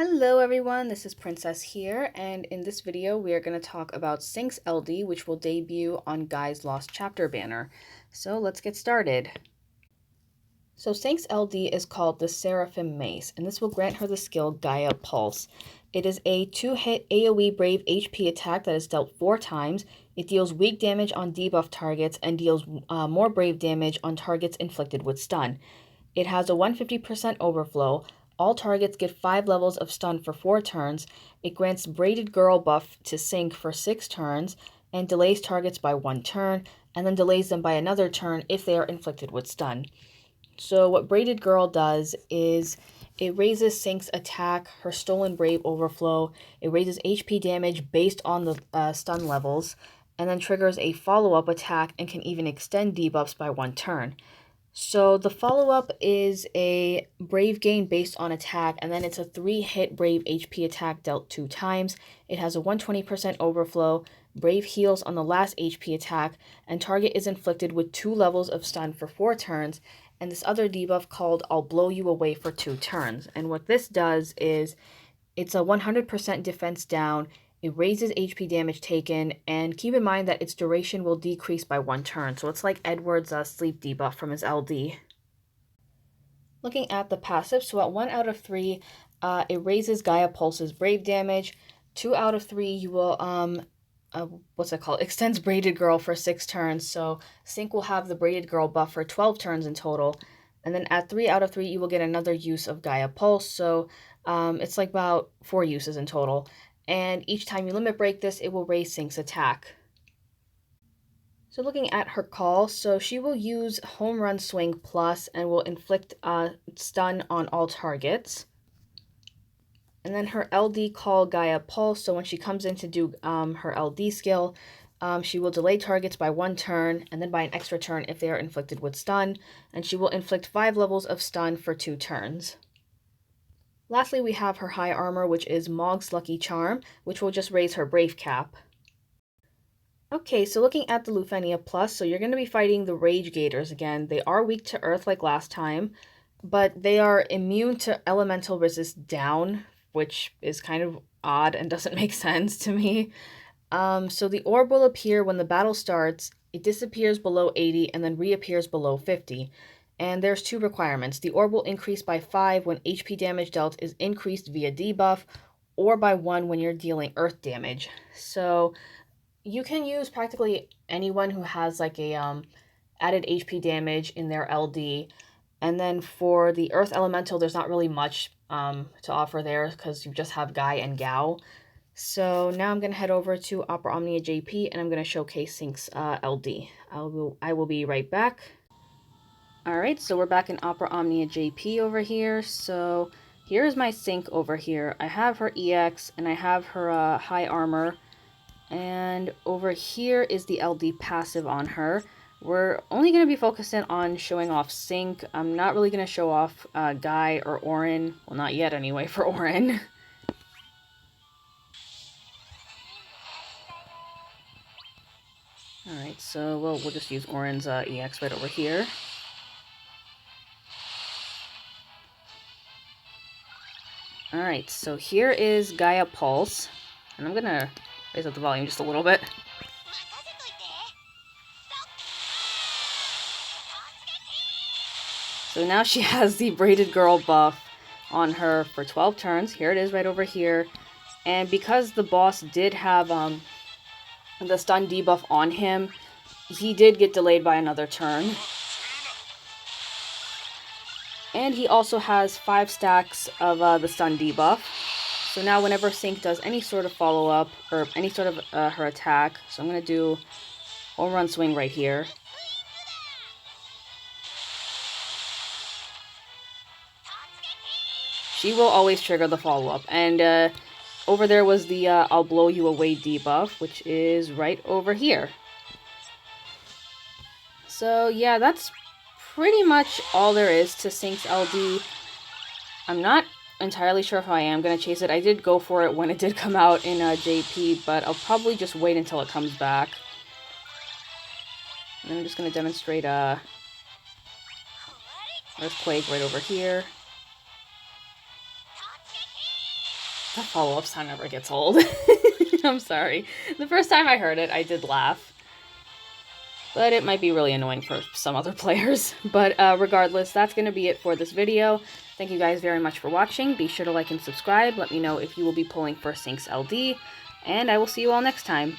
Hello everyone, this is Princess here, and in this video we are going to talk about Cinque's LD, which will debut on Guy's Lost Chapter banner. So let's get started. So Cinque's LD is called the Seraphim Mace, and this will grant her the skill Gaia Pulse. It is a 2-hit AoE Brave HP attack that is dealt 4 times. It deals weak damage on debuff targets and deals more Brave damage on targets inflicted with stun. It has a 150% overflow. All targets get 5 levels of stun for 4 turns. It grants Braided Girl buff to Cinque for 6 turns, and delays targets by 1 turn, and then delays them by another turn if they are inflicted with stun. So what Braided Girl does is it raises Cinque's attack, her Stolen Brave overflow, it raises HP damage based on the stun levels, and then triggers a follow-up attack and can even extend debuffs by 1 turn. So the follow-up is a Brave gain based on attack, and then it's a 3-hit Brave HP attack dealt 2 times. It has a 120% overflow, Brave heals on the last HP attack, and target is inflicted with 2 levels of stun for 4 turns, and this other debuff called I'll Blow You Away for 2 turns. And what this does is it's a 100% defense down, it raises HP damage taken, and keep in mind that its duration will decrease by 1 turn, so it's like Edward's sleep debuff from his LD. Looking at the passive, so at 1 out of 3, it raises Gaia Pulse's Brave damage. 2 out of 3, you will, extends Braided Girl for 6 turns, so Cinque will have the Braided Girl buff for 12 turns in total. And then at 3 out of 3, you will get another use of Gaia Pulse, so it's like about 4 uses in total. And each time you limit break this, it will raise Cinque's attack. So looking at her call, so she will use Home Run Swing Plus and will inflict stun on all targets. And then her LD call Gaia Pulse, so when she comes in to do her LD skill, she will delay targets by 1 turn, and then by an extra turn if they are inflicted with stun, and she will inflict 5 levels of stun for 2 turns. Lastly, we have her high armor, which is Mog's Lucky Charm, which will just raise her Brave cap. Okay, so looking at the Lufenia Plus, so you're going to be fighting the Rage Gators again. They are weak to Earth like last time, but they are immune to Elemental Resist down, which is kind of odd and doesn't make sense to me. So the orb will appear when the battle starts, it disappears below 80 and then reappears below 50. And there's 2 requirements. The orb will increase by 5 when HP damage dealt is increased via debuff, or by 1 when you're dealing earth damage. So you can use practically anyone who has like a added HP damage in their LD. And then for the earth elemental, there's not really much to offer there because you just have Guy and Gao. So now I'm going to head over to Opera Omnia JP and I'm going to showcase Cinque's LD. I will be right back. Alright, so we're back in Opera Omnia JP over here. So here's my Cinque over here. I have her EX and I have her high armor. And over here is the LD passive on her. We're only going to be focusing on showing off Cinque. I'm not really going to show off Guy or Orin. Well, not yet anyway for Orin. Alright, so we'll just use Orin's EX right over here. Alright, so here is Gaia Pulse, and I'm gonna raise up the volume just a little bit. So now she has the Braided Girl buff on her for 12 turns. Here it is right over here. And because the boss did have the stun debuff on him, he did get delayed by another turn. And he also has 5 stacks of the stun debuff. So now whenever Cinque does any sort of follow-up, or any sort of her attack, so I'm going to do Home Run Swing right here. She will always trigger the follow-up. And over there was the I'll Blow You Away debuff, which is right over here. So yeah, that's pretty much all there is to Cinque's LD. I'm not entirely sure if I am going to chase it. I did go for it when it did come out in JP, but I'll probably just wait until it comes back. And then I'm just going to demonstrate Earthquake right over here. That follow-up song never gets old. I'm sorry. The first time I heard it, I did laugh. But it might be really annoying for some other players. But regardless, that's going to be it for this video. Thank you guys very much for watching. Be sure to like and subscribe. Let me know if you will be pulling for Cinque LD. And I will see you all next time.